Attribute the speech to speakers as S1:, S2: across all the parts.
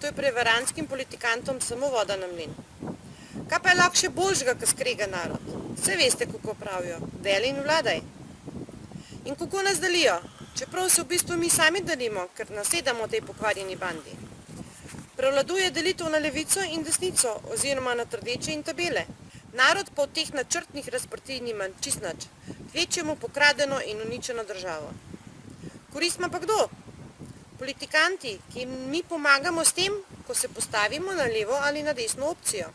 S1: to je prevaranskim politikantom samo voda na mlin. Kaj pa je lahko še boljšega, ko skrega narod? Vse veste, kako pravijo, deli in vladaj. In kako nas delijo? Čeprav se v bistvu mi sami delimo, ker nasedamo tej pokvarjeni bandi. Prevladuje delitev na levico in desnico, oziroma na trdeče in tabele. Narod pa od teh načrtnih razprtij nima čist nič, kvečjemu pokradeno in uničeno državo. Korist ima pa kdo? Politikanti, ki jim mi pomagamo s tem, ko se postavimo na levo ali na desno opcijo.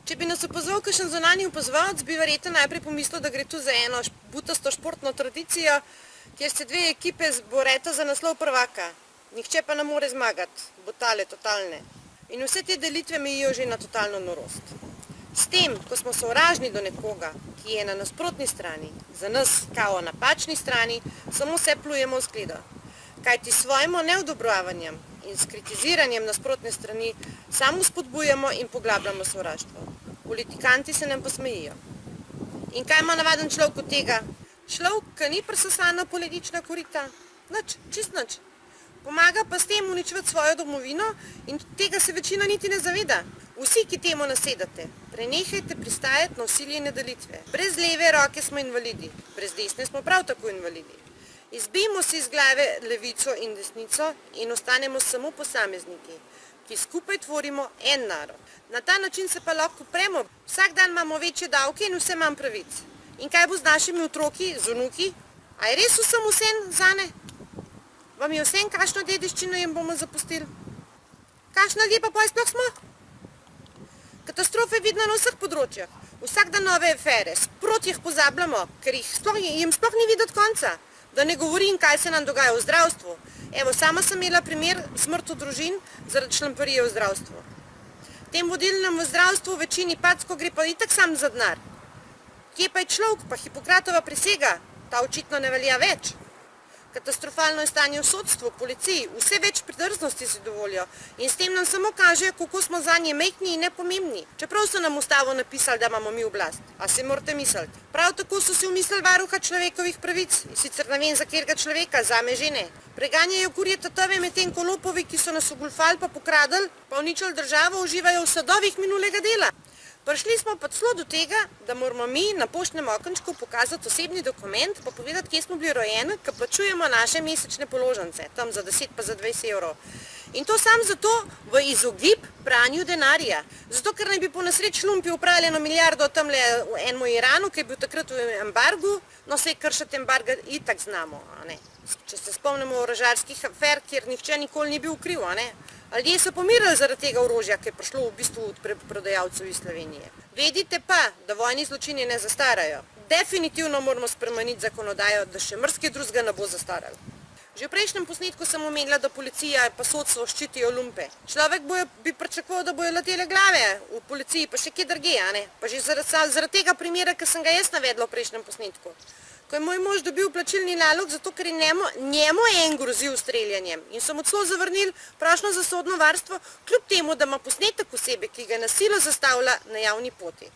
S1: Če bi nas opazoval kakšen zunanji opazovalec, bi verjetno najprej pomislil, da gre tu za eno butasto športno tradicijo, kjer se dve ekipe boreta za naslov prvaka. Nihče pa ne more zmagati, butale totalne. In vse te delitve mejijo že na totalno norost. S tem, ko smo sovražni do nekoga, ki je na nasprotni strani, za nas kao napačni strani, samo se plujemo v skledo. Kajti s svojim neodobravanjem in s kritiziranjem nasprotne strani samo spodbujamo in poglabljamo sovraštvo. Politikanti se nam posmejijo. In kaj ima navaden človek od tega? Človek, ki ni presesana politična korita? Nič, čist nič. Pomaga pa s tem uničevati svojo domovino in tega se večina niti ne zaveda. Vsi, ki temu nasedate, prenehajte pristajati na vsiljene delitve. Brez leve roke smo invalidi, brez desne smo prav tako invalidi. Izbijmo si iz glave levico in desnico in ostanemo samo posamezniki, ki skupaj tvorimo en narod. Na ta način se pa lahko upremo. Vsak dan imamo večje davke in vse manj pravic. In kaj bo z našimi otroki, z vnuki? A je res vsem vsem zane? Vam je vsem, kakšno dediščino jim bomo zapustili? Kakšna ljudje pa sploh smo? Katastrofe vidno na vseh področjih. Vsak dan nove afere, sproti jih pozabljamo, ker jim sploh ni videti konca. Da ne govorim, kaj se nam dogaja v zdravstvu. Evo, sama sem imela primer smrti družin zaradi šlamparije v zdravstvu. Tem vodilnim v zdravstvu v večini packo gre pa itak sam za denar. Kje pa je človek, pa Hipokratova prisega? Ta očitno ne velja več. Katastrofalno je stanje v sodstvu, policiji, vse več pridrznosti si dovolijo in s tem nam samo kažejo, kako smo zanje majhni in nepomembni. Čeprav so nam ustavo napisali, da imamo mi oblast. A si morate misliti. Prav tako so si umislili varuha človekovih pravic, sicer ne vem za katerega človeka, zame že ne. Preganjajo kurje tatove, medtem ko lopovi, ki so nas ogulfali pa pokradili, pa uničili državo, uživajo v sadovih minulega dela. Prišli smo pa celo do tega, da moramo mi na poštnem okenčku pokazati osebni dokument pa povedati, kje smo bili rojeni, ker plačujemo naše mesečne položnice, tam za 10 pa za 20 evrov. In to samo zato v izogib pranju denarja. Zato, ker naj bi po nesreči lumpi upravili 1 milijardo tamle v enemu Iranu, ki je bil takrat v embargu, no sej kršiti embarga itak znamo, a ne. Če se spomnimo orožarskih afer, kjer nihče nikoli ni bil kriv, a ne. Ljudje so pomirali zaradi tega orožja, ki je prišlo v bistvu od prodajalcev iz Slovenije. Vedite pa, da vojni zločini ne zastarajo. Definitivno moramo spremeniti zakonodajo, da še marsikaj drugega ne bo zastaralo. Že v prejšnjem posnetku sem omenila, da policija pa sodstvo ščitijo lumpe. Človek bi pričakoval, da bojo letele glave v policiji, pa še kje drugje, a ne? Pa že zaradi tega primera, ki sem ga jaz navedla v prejšnjem posnetku. Ko je moj mož dobil plačilni nalog, zato ker je njemu en grozil streljanjem in so mu celo zavrnili prošnjo za sodno varstvo, kljub temu, da ima posnetek osebe, ki ga na silo zastavlja na javni poti.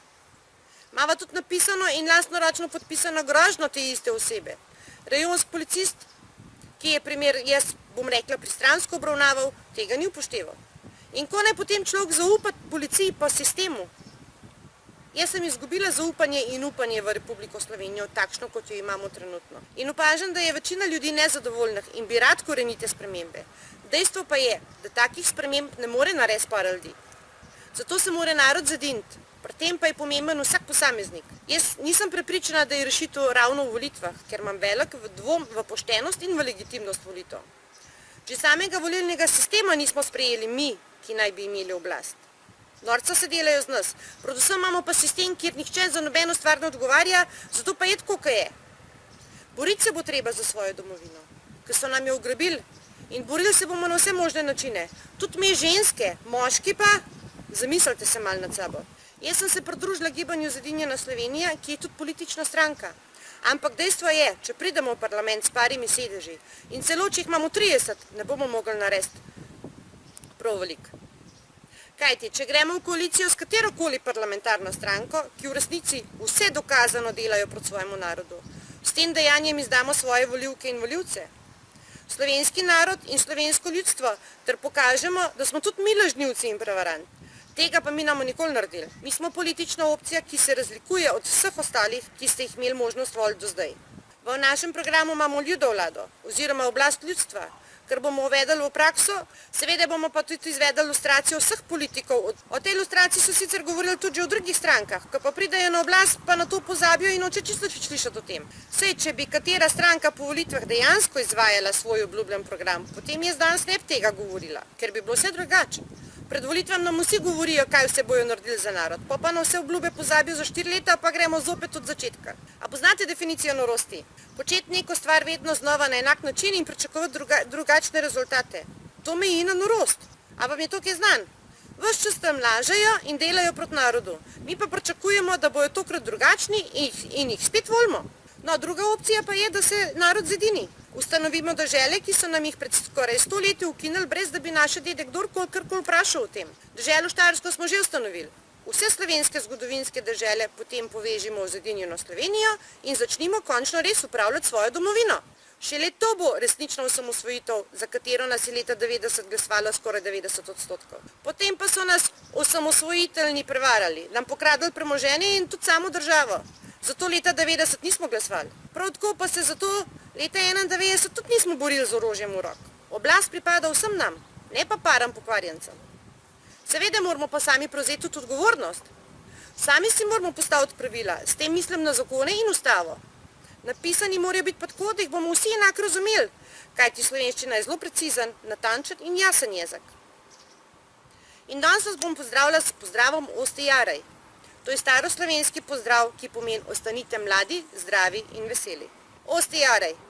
S1: Mava tudi napisano in lastnoročno podpisano grožnjo te iste osebe. Rajonski policist, ki je primer, jaz bom rekla, pristransko obravnaval, tega ni upošteval. In ko naj potem človek zaupa policiji pa sistemu? Jaz sem izgubila zaupanje in upanje v Republiko Slovenijo, takšno, kot jo imamo trenutno. In opažam, da je večina ljudi nezadovoljnih in bi rad korenite spremembe. Dejstvo pa je, da takih sprememb ne more narediti par ljudi. Zato se mora narod zediniti, pri tem pa je pomemben vsak posameznik. Jaz nisem prepričana, da je rešitev ravno v volitvah, ker imam velik dvom v poštenost in v legitimnost volitev. Že samega volilnega sistema nismo sprejeli mi, ki naj bi imeli oblast. Norca se delajo z nas. Predvsem imamo pa sistem, kjer nihče za nobeno stvar ne odgovarja, zato pa je tako, kaj je. Boriti se bo treba za svojo domovino, ker so nam jo ugrabili in borili se bomo na vse možne načine. Tudi mi ženske, moški pa, zamislite se malo nad sabo. Jaz sem se pridružila gibanju Zedinjena Slovenija, ki je tudi politična stranka. Ampak dejstvo je, če pridemo v parlament s parimi sedeži in celo, če jih imamo 30, ne bomo mogli narediti prav veliko. Kajti, če gremo v koalicijo s katerokoli parlamentarno stranko, ki v resnici vse dokazano delajo proti svojemu narodu, s tem dejanjem izdamo svoje volivke in volivce. slovenski narod in slovensko ljudstvo, ter pokažemo, da smo tudi mi lažnivci in prevaranti. Tega pa mi namo nikoli naredili. Mi smo politična opcija, ki se razlikuje od vseh ostalih, ki ste jih imeli možnost voliti do zdaj. V našem programu imamo ljudovlado, oziroma oblast ljudstva, kar bomo uvedli v prakso, seveda bomo pa tudi izvedli lustracijo vseh politikov. O tej lustraciji so sicer govorili tudi že v drugih strankah, ko pa pridejo na oblast, pa na to pozabijo in hoče čisto slišati o tem. Sej, če bi katera stranka po volitvah dejansko izvajala svoj obljubljen program, potem jaz danes ne bi tega govorila, ker bi bilo vse drugače. Pred volitvam nam vsi govorijo, kaj vse bojo naredili za narod, pa na vse obljube pozabijo za 4 leta, pa gremo zopet od začetka. A poznate definicijo norosti? Početi neko stvar vedno znova na enak način in pričakovati drugačne rezultate. To meji na norost. A vam je to kaj znan? Ves čas tam lažejo in delajo proti narodu. Mi pa pričakujemo, da bojo tokrat drugačni in jih spet volimo. No, druga opcija pa je, da se narod zedini. Ustanovimo dežele, ki so nam jih pred skoraj 100 leti ukinili, brez da bi naše dede kdorkoli vprašal o tem. Deželo Štajersko smo že ustanovili. Vse slovenske zgodovinske dežele potem povežimo v zedinjeno Slovenijo in začnimo končno res upravljati svojo domovino. Šele to bo resnična osamosvojitev, za katero nas je leta 90 glasovalo skoraj 90%. Potem pa so nas osamosvojiteljni prevarali, nam pokradli premoženje in tudi samo državo. Zato leta 90 nismo glasovali. Prav tako pa se zato leta 91 tudi nismo borili z orožjem v rok. Oblast pripada vsem nam, ne pa param pokvarjencem. Seveda moramo pa sami prevzeti tudi odgovornost. Sami si moramo postaviti pravila, s tem mislim na zakone in ustavo. Napisani morajo biti pa tako, da jih bomo vsi enako razumeli, kajti slovenščina je zelo precizen, natančen in jasen jezik. In danes vas bom pozdravila s pozdravom Osti Jaraj. To je staroslovenski pozdrav, ki pomeni ostanite mladi, zdravi in veseli. Osti Jaraj!